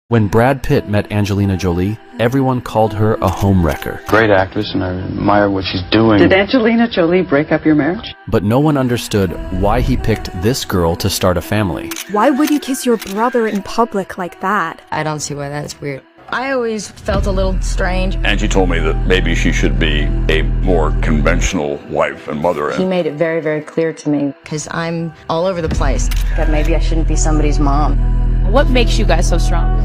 When Brad Pitt met Angelina Jolie, everyone called her a homewrecker. Great actress, and I admire what she's doing. Did Angelina Jolie break up your marriage? But no one understood why he picked this girl to start a family. Why would you kiss your brother in public like that? I don't see why that's weird. I always felt a little strange. And she told me that maybe she should be a more conventional wife and mother. He made it very, very clear to me, because I'm all over the place, that maybe I shouldn't be somebody's mom. What makes you guys so strong?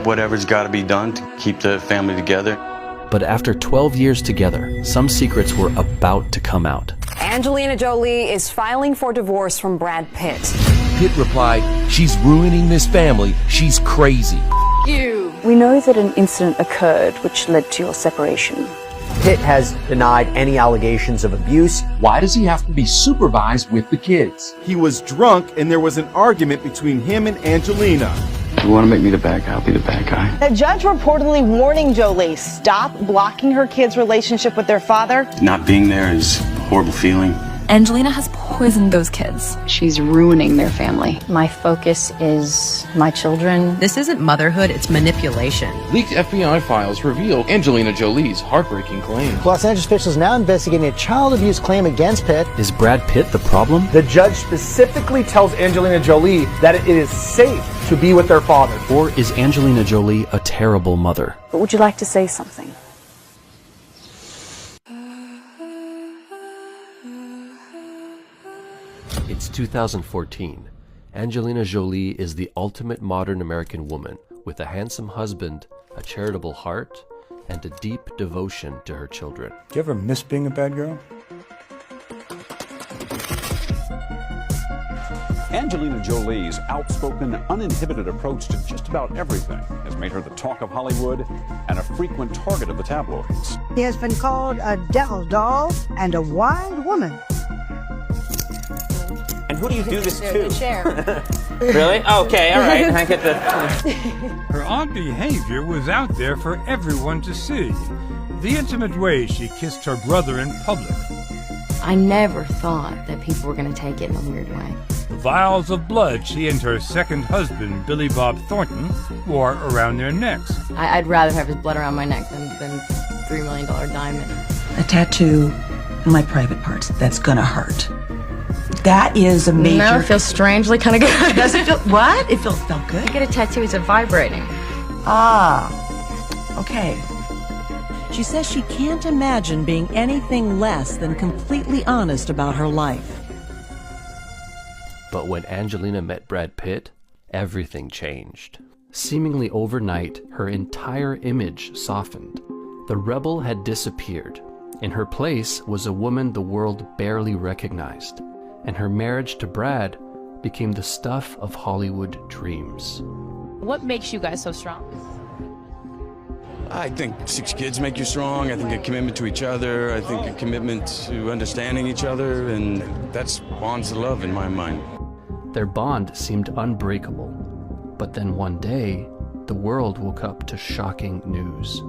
Whatever's got to be done to keep the family together. But after 12 years together, some secrets were about to come out. Angelina Jolie is filing for divorce from Brad Pitt. Pitt replied, "She's ruining this family. She's crazy." You. We know that an incident occurred which led to your separation. Pitt has denied any allegations of abuse. Why does he have to be supervised with the kids? He was drunk and there was an argument between him and Angelina. If you want to make me the bad guy, I'll be the bad guy. A judge reportedly warning Jolie, stop blocking her kids' relationship with their father. Not being there is a horrible feeling. Angelina has poisoned those kids. She's ruining their family. My focus is my children. This isn't motherhood, it's manipulation. Leaked FBI files reveal Angelina Jolie's heartbreaking claim. Los Angeles officials now investigating a child abuse claim against Pitt. Is Brad Pitt the problem? The judge specifically tells Angelina Jolie that it is safe to be with their father. Or is Angelina Jolie a terrible mother? But would you like to say something? It's 2014. Angelina Jolie is the ultimate modern American woman with a handsome husband, a charitable heart, and a deep devotion to her children. Do you ever miss being a bad girl? Angelina Jolie's outspoken, uninhibited approach to just about everything has made her the talk of Hollywood and a frequent target of the tabloids. He has been called a devil doll and a wild woman. And who do you do this to? Chair. Really? Okay, all right. I get the... Her odd behavior was out there for everyone to see. The intimate way she kissed her brother in public. I never thought that people were going to take it in a weird way. The vials of blood she and her second husband, Billy Bob Thornton, wore around their necks. I'd rather have his blood around my neck than $3 million diamond. A tattoo in my private parts, that's gonna hurt. That is a major... No, it feels strangely kind of good. Does it feel... What? It felt good? To get a tattoo is vibrating. Ah, okay. She says she can't imagine being anything less than completely honest about her life. But when Angelina met Brad Pitt, everything changed. Seemingly overnight, her entire image softened. The rebel had disappeared. In her place was a woman the world barely recognized, and her marriage to Brad became the stuff of Hollywood dreams. What makes you guys so strong? I think 6 kids make you strong. I think a commitment to each other. I think a commitment to understanding each other, and that's bonds of love in my mind. Their bond seemed unbreakable. But then one day, the world woke up to shocking news.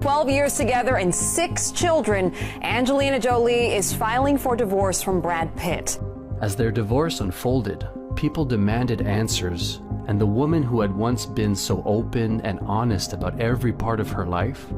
12 years together and 6 children, Angelina Jolie is filing for divorce from Brad Pitt. As their divorce unfolded, people demanded answers, and the woman who had once been so open and honest about every part of her life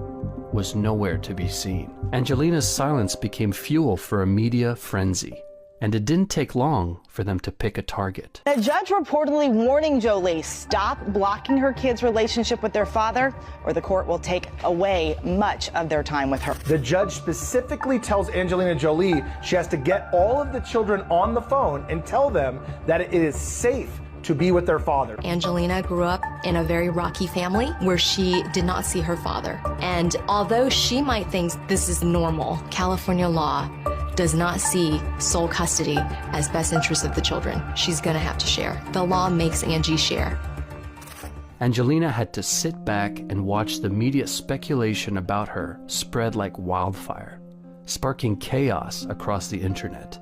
was nowhere to be seen. Angelina's silence became fuel for a media frenzy, and it didn't take long for them to pick a target. A judge reportedly warning Jolie, stop blocking her kids' relationship with their father, or the court will take away much of their time with her. The judge specifically tells Angelina Jolie she has to get all of the children on the phone and tell them that it is safe to be with their father. Angelina grew up in a very rocky family where she did not see her father. And although she might think this is normal, California law does not see sole custody as best interest of the children. She's gonna have to share. The law makes Angie share. Angelina had to sit back and watch the media speculation about her spread like wildfire, sparking chaos across the internet.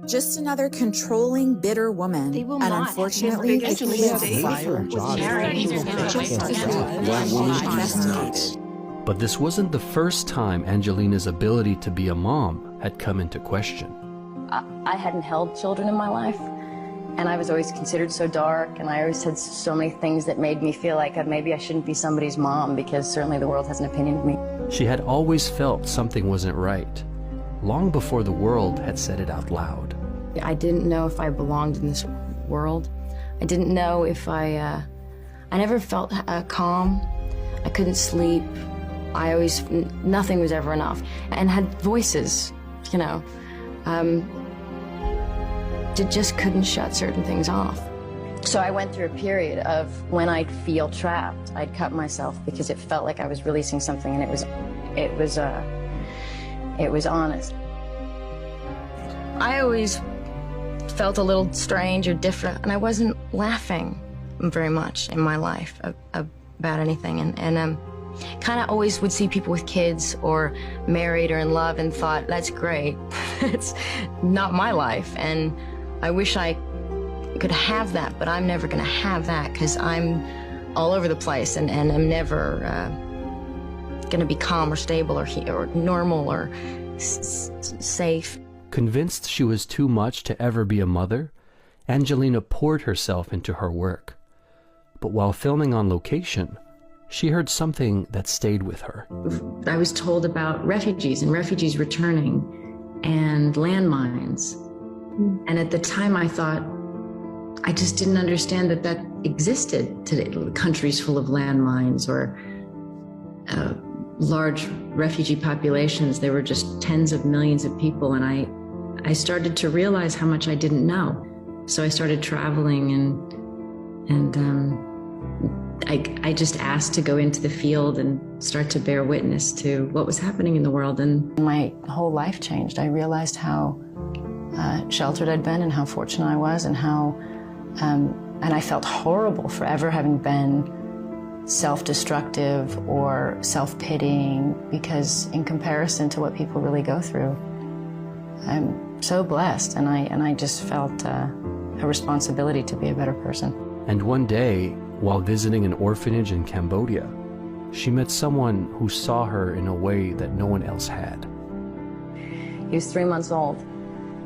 Just another controlling, bitter woman. And unfortunately, it lit fire. But this wasn't the first time Angelina's ability to be a mom had come into question. I hadn't held children in my life, And I was always considered so dark, and I always said so many things that made me feel like maybe I shouldn't be somebody's mom, because certainly the world has an opinion of me. She had always felt something wasn't right, long before the world had said it out loud. I didn't know if I belonged in this world. I didn't know if I never felt calm. I couldn't sleep. Nothing was ever enough. And had voices, you know. Just couldn't shut certain things off. So I went through a period of when I'd feel trapped, I'd cut myself because it felt like I was releasing something, and it was honest. I always felt a little strange or different, and I wasn't laughing very much in my life about anything, and kind of always would see people with kids or married or in love and thought, that's great. It's not my life, and I wish I could have that, but I'm never going to have that because I'm all over the place, and I'm never going to be calm or stable or normal or safe. Convinced she was too much to ever be a mother, Angelina poured herself into her work. But while filming on location, she heard something that stayed with her. I was told about refugees and refugees returning and landmines. And at the time I thought, I just didn't understand that existed today. Countries full of landmines or large refugee populations. There were just tens of millions of people, and I started to realize how much I didn't know. So I started traveling, and I just asked to go into the field and start to bear witness to what was happening in the world, and my whole life changed. I realized how sheltered I'd been and how fortunate I was, and how and I felt horrible for ever having been self-destructive or self-pitying, because in comparison to what people really go through, I'm so blessed, and I just felt a responsibility to be a better person. And one day, while visiting an orphanage in Cambodia, she met someone who saw her in a way that no one else had. He was 3 months old,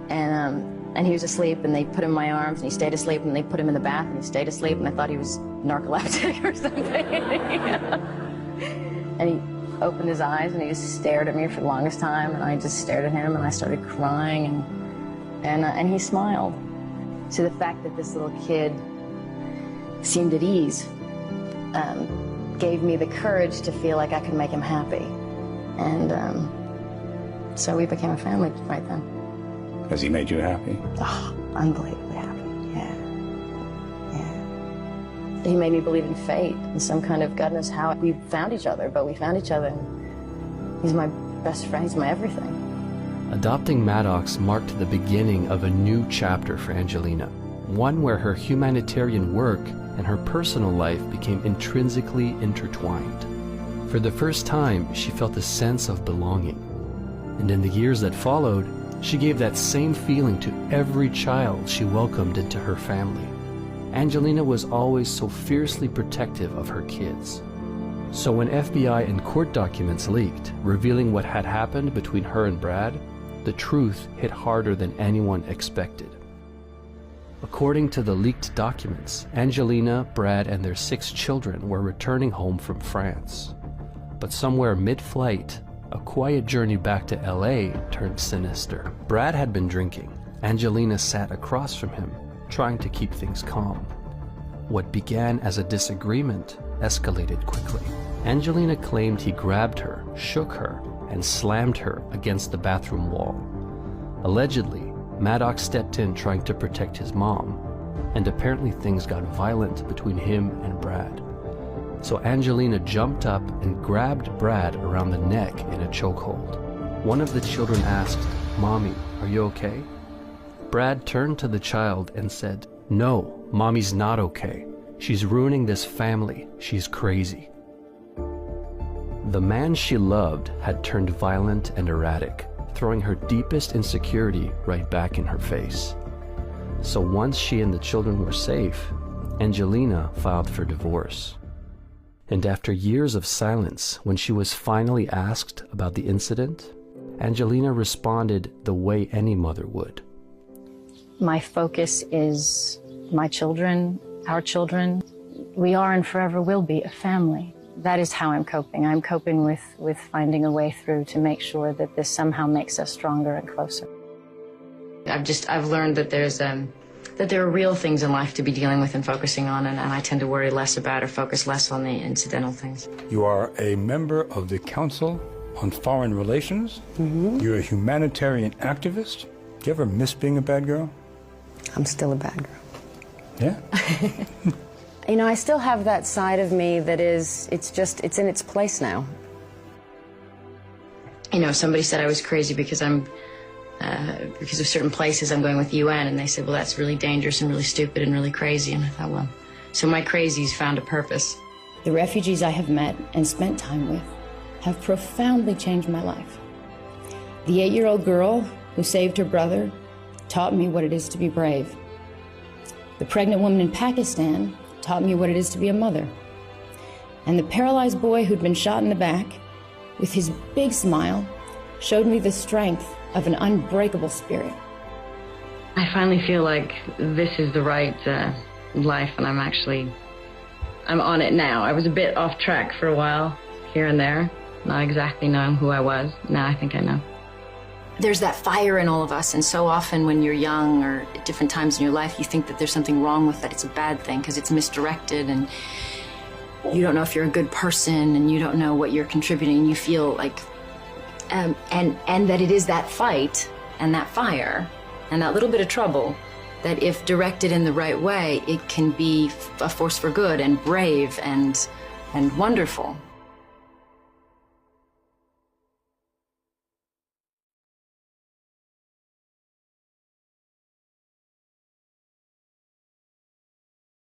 and he was asleep, and they put him in my arms, and he stayed asleep, and they put him in the bath, and he stayed asleep, and I thought he was narcoleptic or something. And he opened his eyes, and he just stared at me for the longest time, and I just stared at him, and I started crying, and he smiled. So the fact that this little kid seemed at ease gave me the courage to feel like I could make him happy. And so we became a family right then. Has he made you happy? Oh, unbelievably happy, yeah. He made me believe in fate and some kind of, God knows how we found each other, but we found each other. And he's my best friend, he's my everything. Adopting Maddox marked the beginning of a new chapter for Angelina, one where her humanitarian work and her personal life became intrinsically intertwined. For the first time, she felt a sense of belonging. And in the years that followed, she gave that same feeling to every child she welcomed into her family. Angelina was always so fiercely protective of her kids. So when FBI and court documents leaked, revealing what had happened between her and Brad, the truth hit harder than anyone expected. According to the leaked documents, Angelina, Brad, and their 6 children were returning home from France. But somewhere mid-flight, a quiet journey back to LA turned sinister. Brad had been drinking. Angelina sat across from him, trying to keep things calm. What began as a disagreement escalated quickly. Angelina claimed he grabbed her, shook her, and slammed her against the bathroom wall. Allegedly, Maddox stepped in trying to protect his mom, and apparently things got violent between him and Brad. So Angelina jumped up and grabbed Brad around the neck in a chokehold. One of the children asked, "Mommy, are you okay?" Brad turned to the child and said, "No, Mommy's not okay. She's ruining this family. She's crazy." The man she loved had turned violent and erratic, throwing her deepest insecurity right back in her face. So once she and the children were safe, Angelina filed for divorce. And after years of silence, when she was finally asked about the incident, Angelina responded the way any mother would. My focus is my children, our children. We are and forever will be a family. That is how I'm coping. I'm coping with finding a way through to make sure that this somehow makes us stronger and closer. I've learned that that there are real things in life to be dealing with and focusing on, and I tend to worry less about or focus less on the incidental things. You are a member of the Council on Foreign Relations. You're a humanitarian activist. Do you ever miss being a bad girl? I'm still a bad girl. Yeah? You know, I still have that side of me that it's in its place now. You know, somebody said I was crazy because because of certain places I'm going with the UN, and they said, well, that's really dangerous and really stupid and really crazy. And I thought, well, so my crazy's found a purpose. The refugees I have met and spent time with have profoundly changed my life. The 8-year-old girl who saved her brother taught me what it is to be brave. The pregnant woman in Pakistan taught me what it is to be a mother. And the paralyzed boy who'd been shot in the back, with his big smile, showed me the strength of an unbreakable spirit. I finally feel like this is the right life, and I'm on it now. I was a bit off track for a while, here and there, not exactly knowing who I was. Now I think I know. There's that fire in all of us, and so often when you're young or at different times in your life, you think that there's something wrong with that. It's a bad thing because it's misdirected, and you don't know if you're a good person, and you don't know what you're contributing, and you feel like, and that it is that fight and that fire and that little bit of trouble that if directed in the right way, it can be a force for good and brave and wonderful.